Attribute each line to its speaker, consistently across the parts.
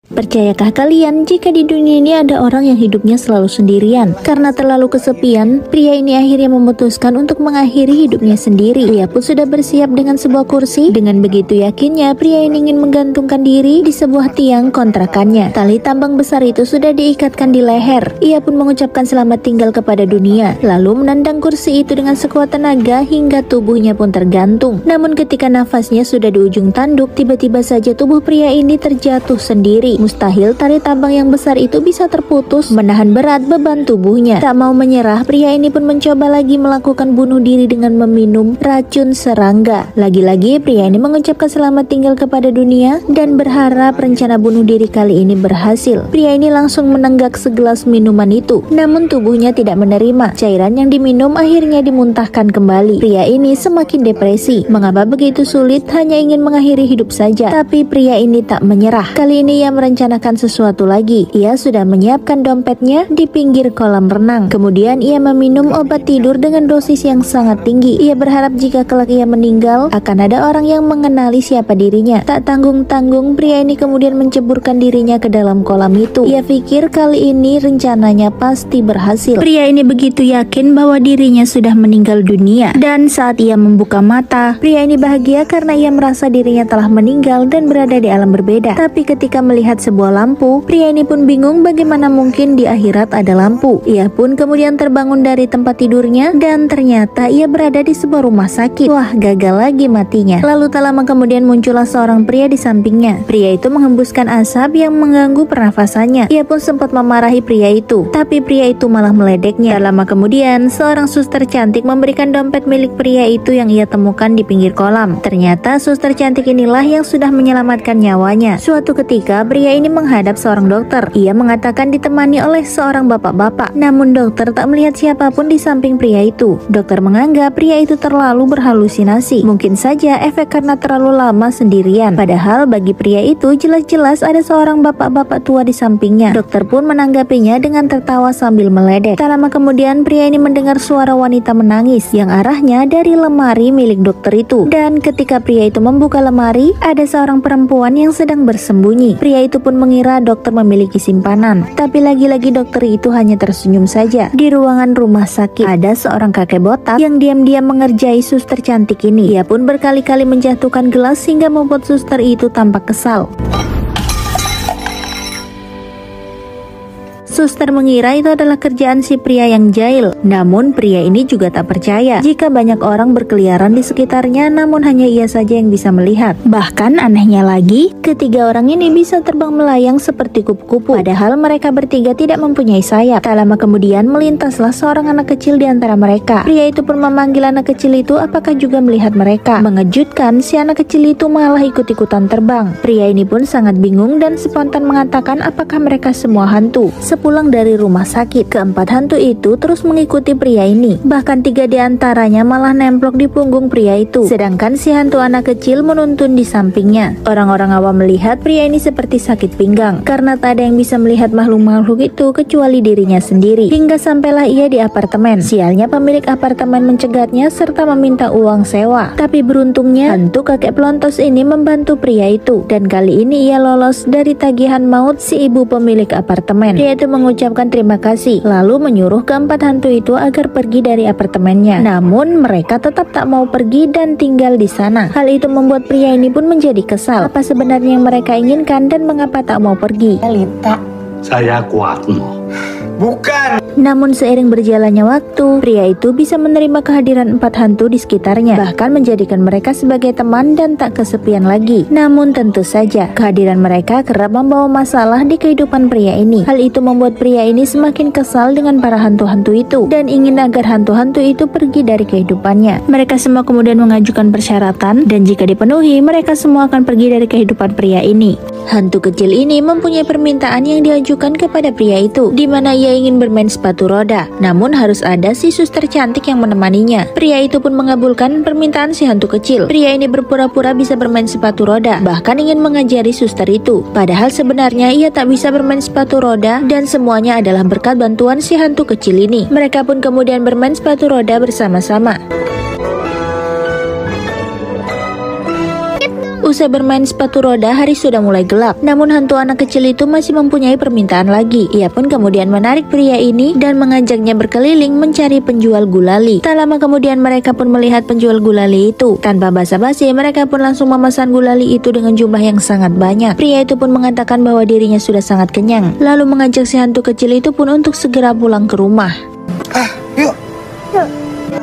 Speaker 1: Percayakah kalian jika di dunia ini ada orang yang hidupnya selalu sendirian? Karena terlalu kesepian, pria ini akhirnya memutuskan untuk mengakhiri hidupnya sendiri. Ia pun sudah bersiap dengan sebuah kursi. Dengan begitu yakinnya, pria ini ingin menggantungkan diri di sebuah tiang kontrakannya. Tali tambang besar itu sudah diikatkan di leher. Ia pun mengucapkan selamat tinggal kepada dunia, lalu menendang kursi itu dengan sekuat tenaga hingga tubuhnya pun tergantung. Namun ketika nafasnya sudah di ujung tanduk, tiba-tiba saja tubuh pria ini terjatuh sendiri. Mustahil tali tambang yang besar itu bisa terputus menahan berat beban tubuhnya. Tak mau menyerah, pria ini pun mencoba lagi melakukan bunuh diri dengan meminum racun serangga. Lagi-lagi pria ini mengucapkan selamat tinggal kepada dunia dan berharap rencana bunuh diri kali ini berhasil. Pria ini langsung menenggak segelas minuman itu, namun tubuhnya tidak menerima. Cairan yang diminum akhirnya dimuntahkan kembali. Pria ini semakin depresi. Mengapa begitu sulit? Hanya ingin mengakhiri hidup saja. Tapi pria ini tak menyerah. Kali ini ia merencanakan sesuatu lagi. Ia sudah menyiapkan dompetnya di pinggir kolam renang. Kemudian ia meminum obat tidur dengan dosis yang sangat tinggi. Ia berharap jika kelak ia meninggal, akan ada orang yang mengenali siapa dirinya. Tak tanggung-tanggung, pria ini kemudian menceburkan dirinya ke dalam kolam itu. Ia pikir kali ini rencananya pasti berhasil. Pria ini begitu yakin bahwa dirinya sudah meninggal dunia. Dan saat ia membuka mata, pria ini bahagia karena ia merasa dirinya telah meninggal dan berada di alam berbeda. Tapi ketika melihat sebuah lampu, pria ini pun bingung bagaimana mungkin di akhirat ada lampu. Ia pun kemudian terbangun dari tempat tidurnya dan ternyata ia berada di sebuah rumah sakit. Wah, gagal lagi matinya. Lalu tak lama kemudian muncullah seorang pria di sampingnya. Pria itu menghembuskan asap yang mengganggu pernafasannya. Ia pun sempat memarahi pria itu, tapi pria itu malah meledeknya. Tak lama kemudian, seorang suster cantik memberikan dompet milik pria itu yang ia temukan di pinggir kolam. Ternyata suster cantik inilah yang sudah menyelamatkan nyawanya. Suatu ketika, pria ini menghadap seorang dokter. Ia mengatakan ditemani oleh seorang bapak-bapak. Namun dokter tak melihat siapapun di samping pria itu. Dokter menganggap pria itu terlalu berhalusinasi. Mungkin saja efek karena terlalu lama sendirian. Padahal bagi pria itu jelas-jelas ada seorang bapak-bapak tua di sampingnya. Dokter pun menanggapinya dengan tertawa sambil meledek. Tak lama kemudian pria ini mendengar suara wanita menangis yang arahnya dari lemari milik dokter itu. Dan ketika pria itu membuka lemari, ada seorang perempuan yang sedang bersembunyi. Pria itu pun mengira dokter memiliki simpanan. Tapi lagi-lagi dokter itu hanya tersenyum saja. Di ruangan rumah sakit, ada seorang kakek botak yang diam-diam mengerjai suster cantik ini. Ia pun berkali-kali menjatuhkan gelas hingga membuat suster itu tampak kesal. Suster mengira itu adalah kerjaan si pria yang jahil. Namun pria ini juga tak percaya jika banyak orang berkeliaran di sekitarnya, namun hanya ia saja yang bisa melihat. Bahkan anehnya lagi, ketiga orang ini bisa terbang melayang seperti kupu-kupu. Padahal mereka bertiga tidak mempunyai sayap. Tak lama kemudian melintaslah seorang anak kecil di antara mereka. Pria itu pun memanggil anak kecil itu apakah juga melihat mereka. Mengejutkan, si anak kecil itu malah ikut-ikutan terbang. Pria ini pun sangat bingung dan spontan mengatakan apakah mereka semua hantu. Pulang dari rumah sakit, keempat hantu itu terus mengikuti pria ini. Bahkan 3 di antaranya malah nemplok di punggung pria itu. Sedangkan si hantu anak kecil menuntun di sampingnya. Orang-orang awam melihat pria ini seperti sakit pinggang karena tak ada yang bisa melihat makhluk-makhluk itu kecuali dirinya sendiri. Hingga sampailah ia di apartemen. Sialnya pemilik apartemen mencegatnya serta meminta uang sewa. Tapi beruntungnya hantu kakek pelontos ini membantu pria itu. Dan kali ini ia lolos dari tagihan maut si ibu pemilik apartemen. Dia itu mengucapkan terima kasih, lalu menyuruh keempat hantu itu agar pergi dari apartemennya. Namun mereka tetap tak mau pergi dan tinggal di sana. Hal itu membuat pria ini pun menjadi kesal. Apa sebenarnya yang mereka inginkan dan mengapa tak mau pergi?
Speaker 2: Lita, saya kuat loh. Bukan.
Speaker 1: Namun seiring berjalannya waktu, pria itu bisa menerima kehadiran 4 hantu di sekitarnya, bahkan menjadikan mereka sebagai teman dan tak kesepian lagi. Namun tentu saja, kehadiran mereka kerap membawa masalah di kehidupan pria ini. Hal itu membuat pria ini semakin kesal dengan para hantu-hantu itu dan ingin agar hantu-hantu itu pergi dari kehidupannya. Mereka semua kemudian mengajukan persyaratan dan jika dipenuhi, mereka semua akan pergi dari kehidupan pria ini. Hantu kecil ini mempunyai permintaan yang diajukan kepada pria itu, di mana ia ingin bermain sepatu roda. Namun harus ada si suster cantik yang menemaninya. Pria itu pun mengabulkan permintaan si hantu kecil. Pria ini berpura-pura bisa bermain sepatu roda, bahkan ingin mengajari suster itu. Padahal sebenarnya ia tak bisa bermain sepatu roda dan semuanya adalah berkat bantuan si hantu kecil ini. Mereka pun kemudian bermain sepatu roda bersama-sama. Usai bermain sepatu roda, hari sudah mulai gelap. Namun hantu anak kecil itu masih mempunyai permintaan lagi. Ia pun kemudian menarik pria ini dan mengajaknya berkeliling mencari penjual gulali. Tak lama kemudian mereka pun melihat penjual gulali itu. Tanpa basa-basi, mereka pun langsung memesan gulali itu dengan jumlah yang sangat banyak. Pria itu pun mengatakan bahwa dirinya sudah sangat kenyang, lalu mengajak si hantu kecil itu pun untuk segera pulang ke rumah.
Speaker 2: Yuk.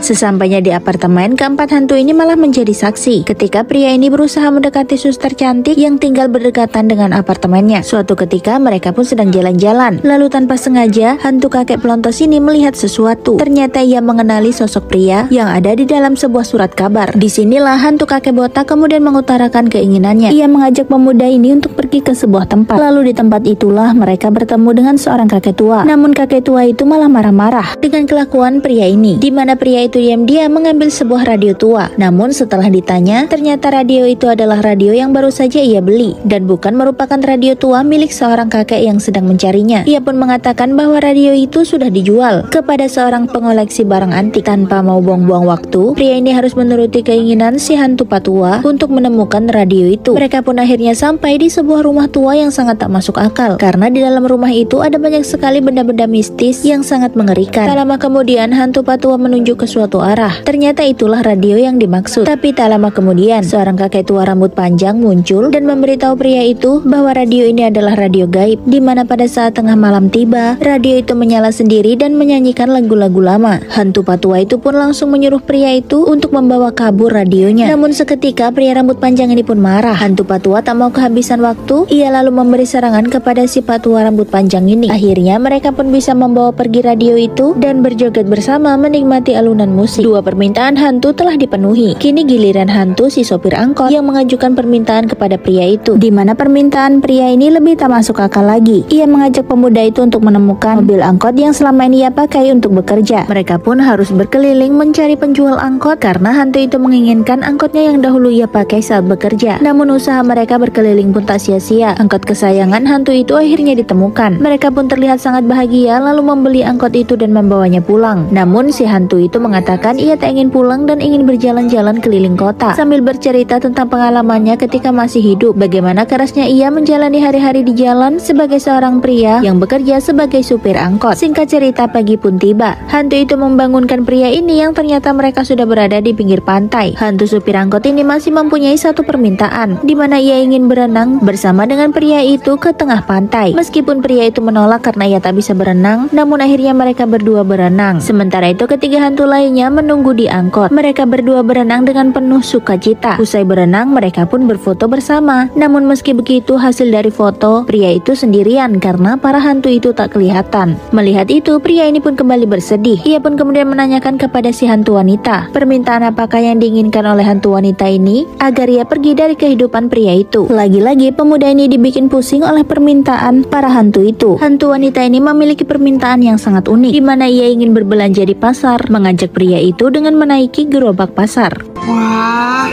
Speaker 1: Sesampainya di apartemen, keempat hantu ini malah menjadi saksi ketika pria ini berusaha mendekati suster cantik yang tinggal berdekatan dengan apartemennya. Suatu ketika mereka pun sedang jalan-jalan, lalu tanpa sengaja hantu kakek pelontos ini melihat sesuatu. Ternyata ia mengenali sosok pria yang ada di dalam sebuah surat kabar. Disinilah hantu kakek botak kemudian mengutarakan keinginannya. Ia mengajak pemuda ini untuk pergi ke sebuah tempat. Lalu di tempat itulah mereka bertemu dengan seorang kakek tua. Namun kakek tua itu malah marah-marah dengan kelakuan pria ini, di mana pria itu diam-diam mengambil sebuah radio tua. Namun setelah ditanya, ternyata radio itu adalah radio yang baru saja ia beli dan bukan merupakan radio tua milik seorang kakek yang sedang mencarinya. Ia pun mengatakan bahwa radio itu sudah dijual kepada seorang pengoleksi barang antik. Tanpa mau buang-buang waktu, pria ini harus menuruti keinginan si hantu patua untuk menemukan radio itu. Mereka pun akhirnya sampai di sebuah rumah tua yang sangat tak masuk akal, karena di dalam rumah itu ada banyak sekali benda-benda mistis yang sangat mengerikan. Tak lama kemudian hantu patua menunjuk ke suatu arah. Ternyata itulah radio yang dimaksud. Tapi tak lama kemudian seorang kakek tua rambut panjang muncul dan memberitahu pria itu bahwa radio ini adalah radio gaib, di mana pada saat tengah malam tiba, radio itu menyala sendiri dan menyanyikan lagu-lagu lama. Hantu patua itu pun langsung menyuruh pria itu untuk membawa kabur radionya. Namun seketika pria rambut panjang ini pun marah. Hantu patua tak mau kehabisan waktu. Ia lalu memberi serangan kepada si patua rambut panjang ini. Akhirnya mereka pun bisa membawa pergi radio itu dan berjoget bersama menikmati alunan musik. Dua permintaan hantu telah dipenuhi. Kini giliran hantu si sopir angkot yang mengajukan permintaan kepada pria itu, di mana permintaan pria ini lebih tak masuk akal lagi. Ia mengajak pemuda itu untuk menemukan mobil angkot yang selama ini ia pakai untuk bekerja. Mereka pun harus berkeliling mencari penjual angkot karena hantu itu menginginkan angkotnya yang dahulu ia pakai saat bekerja. Namun usaha mereka berkeliling pun tak sia-sia. Angkot kesayangan hantu itu akhirnya ditemukan. Mereka pun terlihat sangat bahagia lalu membeli angkot itu dan membawanya pulang. Namun si hantu itu mengatakan ia tak ingin pulang dan ingin berjalan-jalan keliling kota sambil bercerita tentang pengalamannya ketika masih hidup, bagaimana kerasnya ia menjalani hari-hari di jalan sebagai seorang pria yang bekerja sebagai supir angkot. Singkat cerita, pagi pun tiba. Hantu itu membangunkan pria ini yang ternyata mereka sudah berada di pinggir pantai. Hantu supir angkot ini masih mempunyai satu permintaan, di mana ia ingin berenang bersama dengan pria itu ke tengah pantai. Meskipun pria itu menolak karena ia tak bisa berenang, namun akhirnya mereka berdua berenang. Sementara itu ketiga hantu lainnya menunggu di angkot. Mereka berdua berenang dengan penuh sukacita. Usai berenang, mereka pun berfoto bersama. Namun meski begitu, hasil dari foto, pria itu sendirian karena para hantu itu tak kelihatan. Melihat itu, pria ini pun kembali bersedih. Ia pun kemudian menanyakan kepada si hantu wanita, permintaan apakah yang diinginkan oleh hantu wanita ini agar ia pergi dari kehidupan pria itu. Lagi-lagi pemuda ini dibikin pusing oleh permintaan para hantu itu. Hantu wanita ini memiliki permintaan yang sangat unik, di mana ia ingin berbelanja di pasar, mengajak pria itu dengan menaiki gerobak pasar.
Speaker 2: Wah,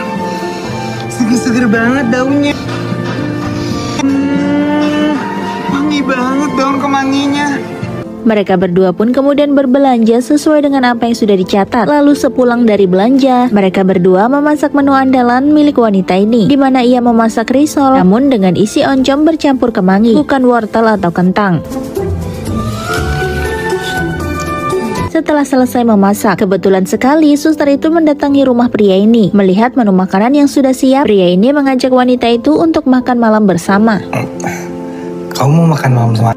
Speaker 2: seger-seger banget daunnya. Wangi banget daun kemanginya.
Speaker 1: Mereka berdua pun kemudian berbelanja sesuai dengan apa yang sudah dicatat. Lalu sepulang dari belanja, mereka berdua memasak menu andalan milik wanita ini, di mana ia memasak risol, namun dengan isi oncom bercampur kemangi, bukan wortel atau kentang. Setelah selesai memasak, kebetulan sekali suster itu mendatangi rumah pria ini. Melihat menu makanan yang sudah siap, pria ini mengajak wanita itu untuk makan malam bersama.
Speaker 2: Kamu mau makan malam sama?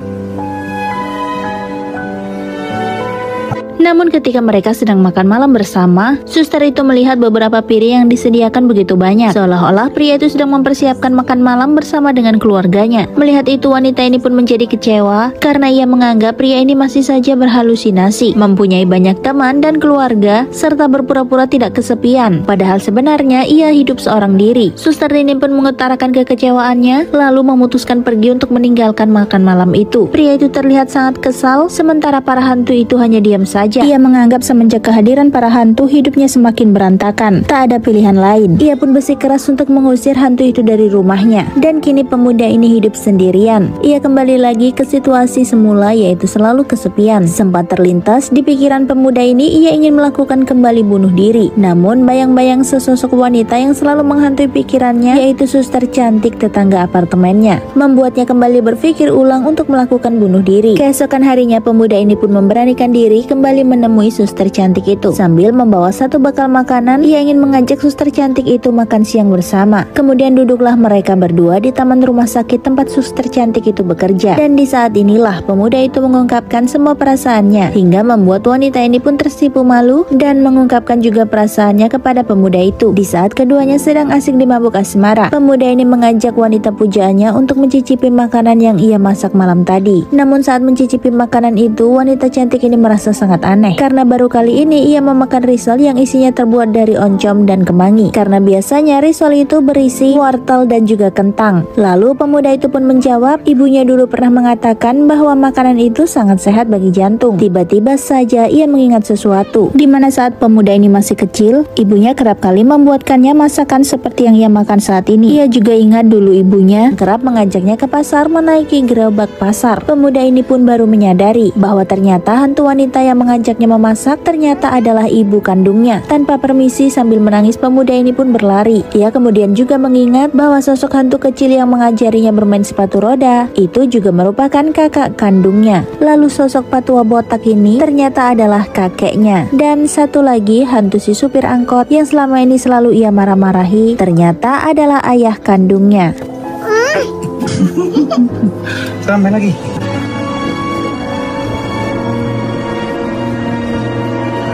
Speaker 1: Namun ketika mereka sedang makan malam bersama, suster itu melihat beberapa piring yang disediakan begitu banyak, seolah-olah pria itu sedang mempersiapkan makan malam bersama dengan keluarganya. Melihat itu, wanita ini pun menjadi kecewa karena ia menganggap pria ini masih saja berhalusinasi, mempunyai banyak teman dan keluarga, serta berpura-pura tidak kesepian, padahal sebenarnya ia hidup seorang diri. Suster ini pun mengutarakan kekecewaannya, lalu memutuskan pergi untuk meninggalkan makan malam itu. Pria itu terlihat sangat kesal, sementara para hantu itu hanya diam saja. saja. Ia menganggap semenjak kehadiran para hantu, hidupnya semakin berantakan. Tak ada pilihan lain. Ia pun bersikeras untuk mengusir hantu itu dari rumahnya. Dan kini pemuda ini hidup sendirian. Ia kembali lagi ke situasi semula, yaitu selalu kesepian. Sempat terlintas di pikiran pemuda ini, ia ingin melakukan kembali bunuh diri. Namun bayang-bayang sesosok wanita yang selalu menghantui pikirannya, yaitu suster cantik tetangga apartemennya, membuatnya kembali berpikir ulang untuk melakukan bunuh diri. Keesokan harinya pemuda ini pun memberanikan diri kembali menemui suster cantik itu. Sambil membawa satu bekal makanan, ia ingin mengajak suster cantik itu makan siang bersama. Kemudian duduklah mereka berdua di taman rumah sakit tempat suster cantik itu bekerja. Dan di saat inilah pemuda itu mengungkapkan semua perasaannya, hingga membuat wanita ini pun tersipu malu dan mengungkapkan juga perasaannya kepada pemuda itu. Di saat keduanya sedang asik di mabuk asmara, pemuda ini mengajak wanita pujaannya untuk mencicipi makanan yang ia masak malam tadi. Namun saat mencicipi makanan itu, wanita cantik ini merasa sangat aneh karena baru kali ini ia memakan risol yang isinya terbuat dari oncom dan kemangi, karena biasanya risol itu berisi wortel dan juga kentang. Lalu pemuda itu pun menjawab, ibunya dulu pernah mengatakan bahwa makanan itu sangat sehat bagi jantung. Tiba-tiba saja ia mengingat sesuatu, di mana saat pemuda ini masih kecil, ibunya kerap kali membuatkannya masakan seperti yang ia makan saat ini. Ia juga ingat dulu ibunya kerap mengajaknya ke pasar menaiki gerobak pasar. Pemuda ini pun baru menyadari bahwa ternyata hantu wanita yang mengajaknya memasak ternyata adalah ibu kandungnya. Tanpa permisi sambil menangis, pemuda ini pun berlari. Ia kemudian juga mengingat bahwa sosok hantu kecil yang mengajarinya bermain sepatu roda itu juga merupakan kakak kandungnya. Lalu sosok patua botak ini ternyata adalah kakeknya. Dan satu lagi, hantu si supir angkot yang selama ini selalu ia marah-marahi ternyata adalah ayah kandungnya.
Speaker 2: Sampai lagi.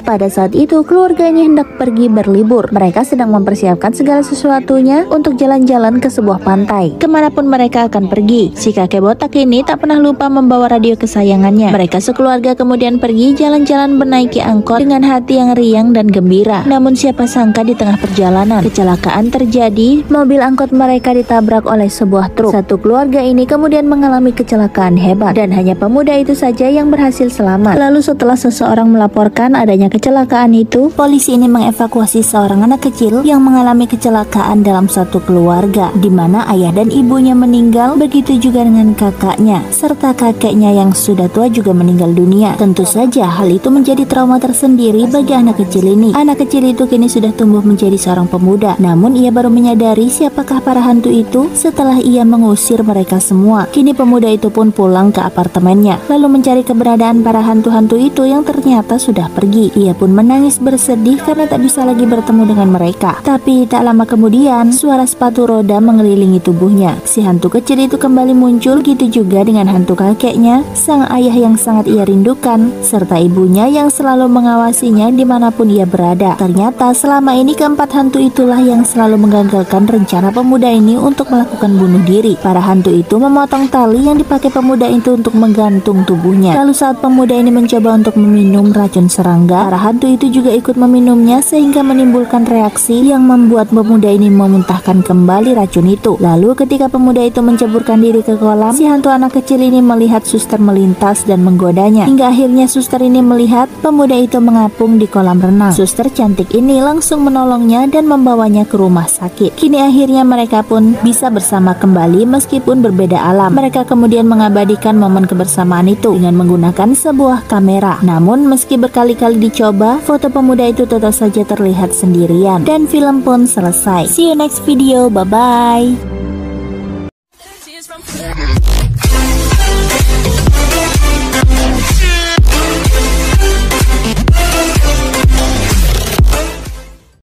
Speaker 1: Pada saat itu keluarganya hendak pergi berlibur. Mereka sedang mempersiapkan segala sesuatunya untuk jalan-jalan ke sebuah pantai. Kemanapun mereka akan pergi, si kakek botak ini tak pernah lupa membawa radio kesayangannya. Mereka sekeluarga kemudian pergi jalan-jalan menaiki angkot dengan hati yang riang dan gembira. Namun siapa sangka di tengah perjalanan kecelakaan terjadi. Mobil angkot mereka ditabrak oleh sebuah truk. Satu keluarga ini kemudian mengalami kecelakaan hebat dan hanya pemuda itu saja yang berhasil selamat. Lalu setelah seseorang melaporkan adanya kecelakaan itu, polisi ini mengevakuasi seorang anak kecil yang mengalami kecelakaan dalam satu keluarga, di mana ayah dan ibunya meninggal, begitu juga dengan kakaknya, serta kakeknya yang sudah tua juga meninggal dunia. Tentu saja hal itu menjadi trauma tersendiri bagi anak kecil ini. Anak kecil itu kini sudah tumbuh menjadi seorang pemuda, namun ia baru menyadari siapakah para hantu itu setelah ia mengusir mereka semua. Kini pemuda itu pun pulang ke apartemennya, lalu mencari keberadaan para hantu-hantu itu yang ternyata sudah pergi. Ia pun menangis bersedih karena tak bisa lagi bertemu dengan mereka. Tapi tak lama kemudian, suara sepatu roda mengelilingi tubuhnya. Si hantu kecil itu kembali muncul, gitu juga dengan hantu kakeknya, sang ayah yang sangat ia rindukan, serta ibunya yang selalu mengawasinya dimanapun ia berada. Ternyata selama ini keempat hantu itulah yang selalu menggagalkan rencana pemuda ini untuk melakukan bunuh diri. Para hantu itu memotong tali yang dipakai pemuda itu untuk menggantung tubuhnya. Lalu saat pemuda ini mencoba untuk meminum racun serangga, para hantu itu juga ikut meminumnya sehingga menimbulkan reaksi yang membuat pemuda ini memuntahkan kembali racun itu. Lalu ketika pemuda itu menceburkan diri ke kolam, si hantu anak kecil ini melihat suster melintas dan menggodanya. Hingga akhirnya suster ini melihat pemuda itu mengapung di kolam renang. Suster cantik ini langsung menolongnya dan membawanya ke rumah sakit. Kini akhirnya mereka pun bisa bersama kembali meskipun berbeda alam. Mereka kemudian mengabadikan momen kebersamaan itu dengan menggunakan sebuah kamera. Namun meski berkali-kali dicoba, foto pemuda itu tetap saja terlihat sendirian dan film pun selesai. See you next video, bye bye.